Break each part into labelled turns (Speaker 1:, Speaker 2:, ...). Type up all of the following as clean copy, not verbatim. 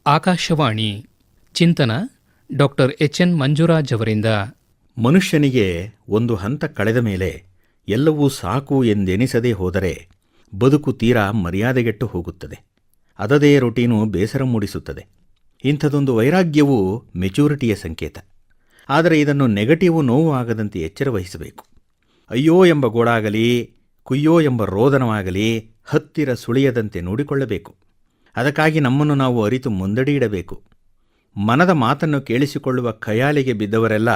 Speaker 1: ಆಕಾಶವಾಣಿ ಚಿಂತನ ಡಾಕ್ಟರ್ ಎಚ್.ಎನ್. ಮಂಜುರಾಜ್ ಅವರಿಂದ.
Speaker 2: ಮನುಷ್ಯನಿಗೆ ಒಂದು ಹಂತ ಕಳೆದ ಮೇಲೆ ಎಲ್ಲವೂ ಸಾಕು ಎಂದೆನಿಸದೇ ಹೋದರೆ ಬದುಕು ತೀರಾ ಮರ್ಯಾದೆಗೆಟ್ಟು ಹೋಗುತ್ತದೆ. ಅದದೇ ರೊಟೀನು ಬೇಸರ ಮೂಡಿಸುತ್ತದೆ. ಇಂಥದೊಂದು ವೈರಾಗ್ಯವು ಮೆಚೂರಿಟಿಯ ಸಂಕೇತ. ಆದರೆ ಇದನ್ನು ನೆಗಟಿವ್ ನೋವು ಆಗದಂತೆ ಎಚ್ಚರ ವಹಿಸಬೇಕು. ಅಯ್ಯೋ ಎಂಬ ಗೋಳಾಗಲಿ ಕುಯ್ಯೋ ಎಂಬ ರೋದನವಾಗಲಿ ಹತ್ತಿರ ಸುಳಿಯದಂತೆ ನೋಡಿಕೊಳ್ಳಬೇಕು. ಅದಕ್ಕಾಗಿ ನಮ್ಮನ್ನು ನಾವು ಅರಿತು ಮುಂದಡಿ ಇಡಬೇಕು. ಮನದ ಮಾತನ್ನು ಕೇಳಿಸಿಕೊಳ್ಳುವ ಖಯಾಲಿಗೆ ಬಿದ್ದವರೆಲ್ಲ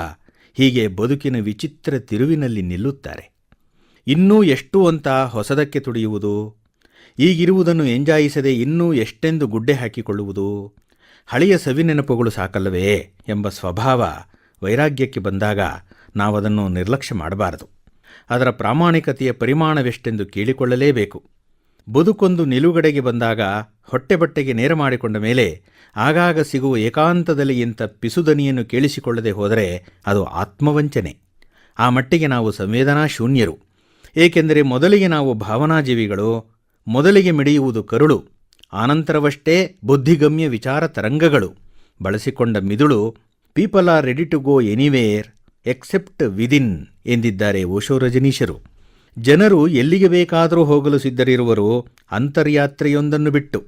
Speaker 2: ಹೀಗೆ ಬದುಕಿನ ವಿಚಿತ್ರ ತಿರುವಿನಲ್ಲಿ ನಿಲ್ಲುತ್ತಾರೆ. ಇನ್ನೂ ಎಷ್ಟು ಅಂತ ಹೊಸದಕ್ಕೆ ತುಡಿಯುವುದು, ಈಗಿರುವುದನ್ನು ಎಂಜಾಯಿಸದೆ ಇನ್ನೂ ಎಷ್ಟೆಂದು ಗುಡ್ಡೆ ಹಾಕಿಕೊಳ್ಳುವುದು, ಹಳೆಯ ಸವಿನೆನಪುಗಳು ಸಾಕಲ್ಲವೇ ಎಂಬ ಸ್ವಭಾವ ವೈರಾಗ್ಯಕ್ಕೆ ಬಂದಾಗ ನಾವದನ್ನು ನಿರ್ಲಕ್ಷ್ಯ ಮಾಡಬಾರದು. ಅದರ ಪ್ರಾಮಾಣಿಕತೆಯ ಪರಿಮಾಣವೆಷ್ಟೆಂದು ಕೇಳಿಕೊಳ್ಳಲೇಬೇಕು. ಬದುಕೊಂದು ನಿಲುಗಡೆಗೆ ಬಂದಾಗ ಹೊಟ್ಟೆಬಟ್ಟೆಗೆ ನೇರ ಮಾಡಿಕೊಂಡ ಮೇಲೆ ಆಗಾಗ ಸಿಗುವ ಏಕಾಂತದಲ್ಲಿ ಇಂಥ ಪಿಸುದನಿಯನ್ನು ಕೇಳಿಸಿಕೊಳ್ಳದೆ ಹೋದರೆ ಅದು ಆತ್ಮವಂಚನೆ. ಆ ಮಟ್ಟಿಗೆ ನಾವು ಸಂವೇದನಾ ಶೂನ್ಯರು. ಏಕೆಂದರೆ ಮೊದಲಿಗೆ ನಾವು ಭಾವನಾಜೀವಿಗಳು, ಮೊದಲಿಗೆ ಮಿಡಿಯುವುದು ಕರುಳು, ಆನಂತರವಷ್ಟೇ ಬುದ್ಧಿಗಮ್ಯ ವಿಚಾರ ತರಂಗಗಳು. ಬಳಸಿಕೊಂಡ ಮಿದುಳು people are ready to go anywhere except within ಎಂದಿದ್ದಾರೆ ಓಶೋ ರಜನೀಶರು. ಜನರು ಎಲ್ಲಿಗೆ ಬೇಕಾದರೂ ಹೋಗಲು ಸಿದ್ಧರಿರುವರು, ಅಂತರ್ಯಾತ್ರೆಯೊಂದನ್ನು ಬಿಟ್ಟು.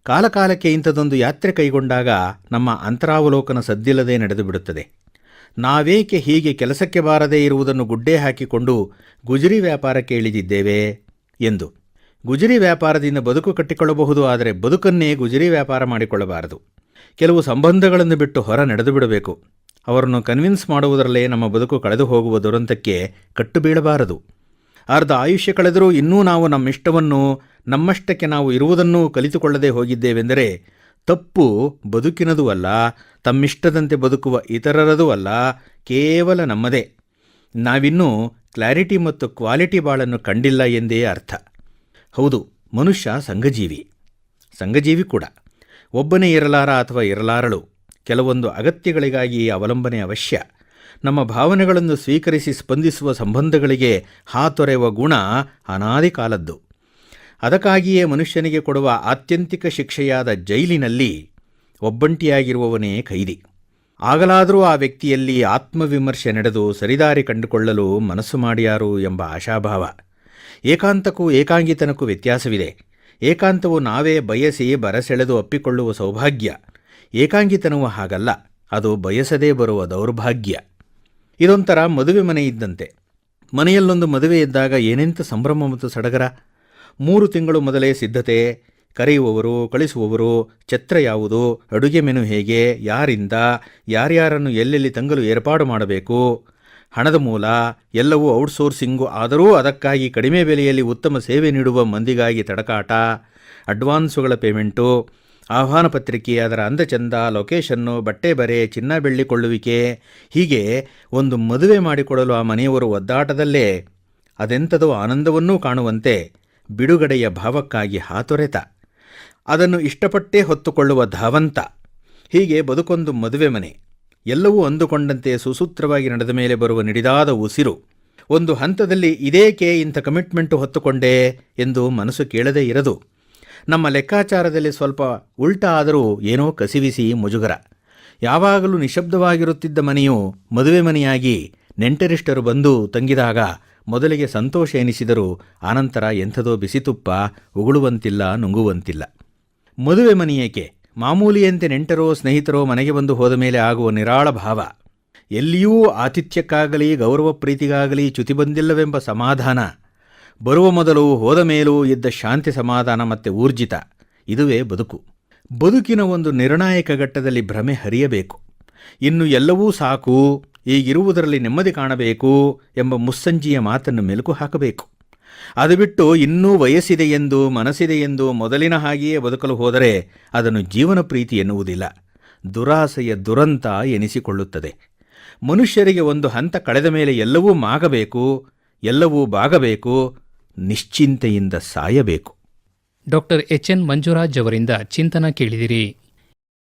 Speaker 2: ಕಾಲಕಾಲಕ್ಕೆ ಇಂಥದೊಂದು ಯಾತ್ರೆ ಕೈಗೊಂಡಾಗ ನಮ್ಮ ಅಂತರಾವಲೋಕನ ಸದ್ದಿಲ್ಲದೆ ನಡೆದು ಬಿಡುತ್ತದೆ. ನಾವೇಕೆ ಹೀಗೆ ಕೆಲಸಕ್ಕೆ ಬಾರದೇ ಇರುವುದನ್ನು ಗುಡ್ಡೆ ಹಾಕಿಕೊಂಡು ಗುಜರಿ ವ್ಯಾಪಾರಕ್ಕೆ ಇಳಿದಿದ್ದೇವೆ ಎಂದು. ಗುಜರಿ ವ್ಯಾಪಾರದಿಂದ ಬದುಕು ಕಟ್ಟಿಕೊಳ್ಳಬಹುದು, ಆದರೆ ಬದುಕನ್ನೇ ಗುಜರಿ ವ್ಯಾಪಾರ ಮಾಡಿಕೊಳ್ಳಬಾರದು. ಕೆಲವು ಸಂಬಂಧಗಳನ್ನು ಬಿಟ್ಟು ಹೊರ ನಡೆದು ಬಿಡಬೇಕು. ಅವರನ್ನು ಕನ್ವಿನ್ಸ್ ಮಾಡುವುದರಲ್ಲೇ ನಮ್ಮ ಬದುಕು ಕಳೆದು ಹೋಗುವ ದುರಂತಕ್ಕೆ ಕಟ್ಟು ಬೀಳಬಾರದು. ಅರ್ಧ ಆಯುಷ್ಯ ಕಳೆದರೂ ಇನ್ನೂ ನಾವು ನಮ್ಮಿಷ್ಟವನ್ನು, ನಮ್ಮಷ್ಟಕ್ಕೆ ನಾವು ಇರುವುದನ್ನೂ ಕಲಿತುಕೊಳ್ಳದೆ ಹೋಗಿದ್ದೇವೆಂದರೆ ತಪ್ಪು ಬದುಕಿನದೂ ಅಲ್ಲ, ತಮ್ಮಿಷ್ಟದಂತೆ ಬದುಕುವ ಇತರರದೂ ಅಲ್ಲ, ಕೇವಲ ನಮ್ಮದೇ. ನಾವಿನ್ನೂ ಕ್ಲಾರಿಟಿ ಮತ್ತು ಕ್ವಾಲಿಟಿ ಬಾಳನ್ನು ಕಂಡಿಲ್ಲ ಎಂದೇ ಅರ್ಥ. ಹೌದು, ಮನುಷ್ಯ ಸಂಘಜೀವಿ ಕೂಡ. ಒಬ್ಬನೇ ಇರಲಾರ ಅಥವಾ ಇರಲಾರಳು. ಕೆಲವೊಂದು ಅಗತ್ಯಗಳಿಗಾಗಿ ಅವಲಂಬನೆ ಅವಶ್ಯ. ನಮ್ಮ ಭಾವನೆಗಳನ್ನು ಸ್ವೀಕರಿಸಿ ಸ್ಪಂದಿಸುವ ಸಂಬಂಧಗಳಿಗೆ ಹಾತೊರೆಯುವ ಗುಣ ಅನಾದಿ ಕಾಲದ್ದು. ಅದಕ್ಕಾಗಿಯೇ ಮನುಷ್ಯನಿಗೆ ಕೊಡುವ ಆತ್ಯಂತಿಕ ಶಿಕ್ಷೆಯಾದ ಜೈಲಿನಲ್ಲಿ ಒಬ್ಬಂಟಿಯಾಗಿರುವವನೇ ಖೈದಿ. ಆಗಲಾದರೂ ಆ ವ್ಯಕ್ತಿಯಲ್ಲಿ ಆತ್ಮವಿಮರ್ಶೆ ನಡೆದು ಸರಿದಾರಿ ಕಂಡುಕೊಳ್ಳಲು ಮನಸ್ಸು ಮಾಡಿಯಾರು ಎಂಬ ಆಶಾಭಾವ. ಏಕಾಂತಕ್ಕೂ ಏಕಾಂಗಿತನಕ್ಕೂ ವ್ಯತ್ಯಾಸವಿದೆ. ಏಕಾಂತವು ನಾವೇ ಬಯಸಿ ಬರಸೆಳೆದು ಅಪ್ಪಿಕೊಳ್ಳುವ ಸೌಭಾಗ್ಯ. ಏಕಾಂಗಿತನವು ಹಾಗಲ್ಲ, ಅದು ಬಯಸದೇ ಬರುವ ದೌರ್ಭಾಗ್ಯ. ಇದೊಂಥರ ಮದುವೆ ಮನೆ ಇದ್ದಂತೆ. ಮನೆಯಲ್ಲೊಂದು ಮದುವೆ ಇದ್ದಾಗ ಏನೆಂಥ ಸಂಭ್ರಮ ಮತ್ತು ಸಡಗರ. 3 ತಿಂಗಳು ಮೊದಲೇ ಸಿದ್ಧತೆ. ಕರೆಯುವವರು, ಕಳಿಸುವವರು, ಛತ್ರ ಯಾವುದು, ಅಡುಗೆ ಮೆನು ಹೇಗೆ, ಯಾರಿಂದ, ಯಾರ್ಯಾರನ್ನು ಎಲ್ಲೆಲ್ಲಿ ತಂಗಲು ಏರ್ಪಾಡು ಮಾಡಬೇಕು, ಹಣದ ಮೂಲ ಎಲ್ಲವೂ ಔಟ್ಸೋರ್ಸಿಂಗು. ಆದರೂ ಅದಕ್ಕಾಗಿ ಕಡಿಮೆ ಬೆಲೆಯಲ್ಲಿ ಉತ್ತಮ ಸೇವೆ ನೀಡುವ ಮಂದಿಗಾಗಿ ತಡಕಾಟ, ಅಡ್ವಾನ್ಸುಗಳ ಪೇಮೆಂಟು, ಆಹ್ವಾನ ಪತ್ರಿಕೆ, ಅದರ ಅಂದಚಂದ, ಲೊಕೇಶನ್ನು, ಬಟ್ಟೆ ಬರೆ, ಚಿನ್ನ ಬೆಳ್ಳಿ ಕೊಳ್ಳುವಿಕೆ. ಹೀಗೆ ಒಂದು ಮದುವೆ ಮಾಡಿಕೊಡಲು ಆ ಮನೆಯವರು ಒದ್ದಾಟದಲ್ಲೇ ಅದೆಂಥದೋ ಆನಂದವನ್ನೂ ಕಾಣುವಂತೆ ಬಿಡುಗಡೆಯ ಭಾವಕ್ಕಾಗಿ ಹಾತೊರೆತ. ಅದನ್ನು ಇಷ್ಟಪಟ್ಟೇ ಹೊತ್ತುಕೊಳ್ಳುವ ಧಾವಂತ. ಹೀಗೆ ಬದುಕೊಂದು ಮದುವೆ ಮನೆ. ಎಲ್ಲವೂ ಅಂದುಕೊಂಡಂತೆ ಸುಸೂತ್ರವಾಗಿ ನಡೆದ ಮೇಲೆ ಬರುವ ನಿಡಿದಾದ ಉಸಿರು. ಒಂದು ಹಂತದಲ್ಲಿ ಇದೇಕೆ ಇಂಥ ಕಮಿಟ್ಮೆಂಟು ಹೊತ್ತುಕೊಂಡೆ ಎಂದು ಮನಸ್ಸು ಕೇಳದೇ ಇರದು. ನಮ್ಮ ಲೆಕ್ಕಾಚಾರದಲ್ಲಿ ಸ್ವಲ್ಪ ಉಲ್ಟ ಆದರೂ ಏನೋ ಕಸಿವಿಸಿ ಮುಜುಗರ. ಯಾವಾಗಲೂ ನಿಶಬ್ದವಾಗಿರುತ್ತಿದ್ದ ಮನೆಯು ಮದುವೆ ಮನೆಯಾಗಿ ನೆಂಟರಿಷ್ಟರು ಬಂದು ತಂಗಿದಾಗ ಮೊದಲಿಗೆ ಸಂತೋಷ ಎನಿಸಿದರೂ ಆನಂತರ ಎಂಥದೋ ಬಿಸಿತುಪ್ಪ, ಉಗುಳುವಂತಿಲ್ಲ, ನುಂಗುವಂತಿಲ್ಲ. ಮದುವೆ ಮನೆಯೇಕೆ, ಮಾಮೂಲಿಯಂತೆ ನೆಂಟರೋ ಸ್ನೇಹಿತರೋ ಮನೆಗೆ ಬಂದು ಹೋದ ಮೇಲೆ ಆಗುವ ನಿರಾಳ ಭಾವ. ಎಲ್ಲಿಯೂ ಆತಿಥ್ಯಕ್ಕಾಗಲಿ ಗೌರವ ಪ್ರೀತಿಗಾಗಲಿ ಚ್ಯುತಿ ಬಂದಿಲ್ಲವೆಂಬ ಸಮಾಧಾನ. ಬರುವ ಮೊದಲು ಹೋದ ಮೇಲೂ ಇದ್ದ ಶಾಂತಿ, ಸಮಾಧಾನ ಮತ್ತು ಊರ್ಜಿತ. ಇದುವೇ ಬದುಕು. ಬದುಕಿನ ಒಂದು ನಿರ್ಣಾಯಕ ಘಟ್ಟದಲ್ಲಿ ಭ್ರಮೆ ಹರಿಯಬೇಕು. ಇನ್ನು ಎಲ್ಲವೂ ಸಾಕು, ಈಗಿರುವುದರಲ್ಲಿ ನೆಮ್ಮದಿ ಕಾಣಬೇಕು ಎಂಬ ಮುಸ್ಸಂಜಿಯ ಮಾತನ್ನು ಮೆಲುಕು ಹಾಕಬೇಕು. ಅದು ಬಿಟ್ಟು ಇನ್ನೂ ವಯಸ್ಸಿದೆಯೆಂದು, ಮನಸ್ಸಿದೆಯೆಂದು ಮೊದಲಿನ ಹಾಗೆಯೇ ಬದುಕಲು ಹೋದರೆ ಅದನ್ನು ಜೀವನ ಪ್ರೀತಿ ಎನ್ನುವುದಿಲ್ಲ, ದುರಾಸೆಯ ದುರಂತ ಎನಿಸಿಕೊಳ್ಳುತ್ತದೆ. ಮನುಷ್ಯರಿಗೆ ಒಂದು ಹಂತ ಕಳೆದ ಮೇಲೆ ಎಲ್ಲವೂ ಮಾಗಬೇಕು, ಎಲ್ಲವೂ ಬಾಗಬೇಕು, ನಿಶ್ಚಿಂತೆಯಿಂದ ಸಾಯಬೇಕು.
Speaker 1: ಡಾಕ್ಟರ್ ಎಚ್.ಎನ್. ಮಂಜುರಾಜ್ ಅವರಿಂದ ಚಿಂತನ ಕೇಳಿದಿರಿ.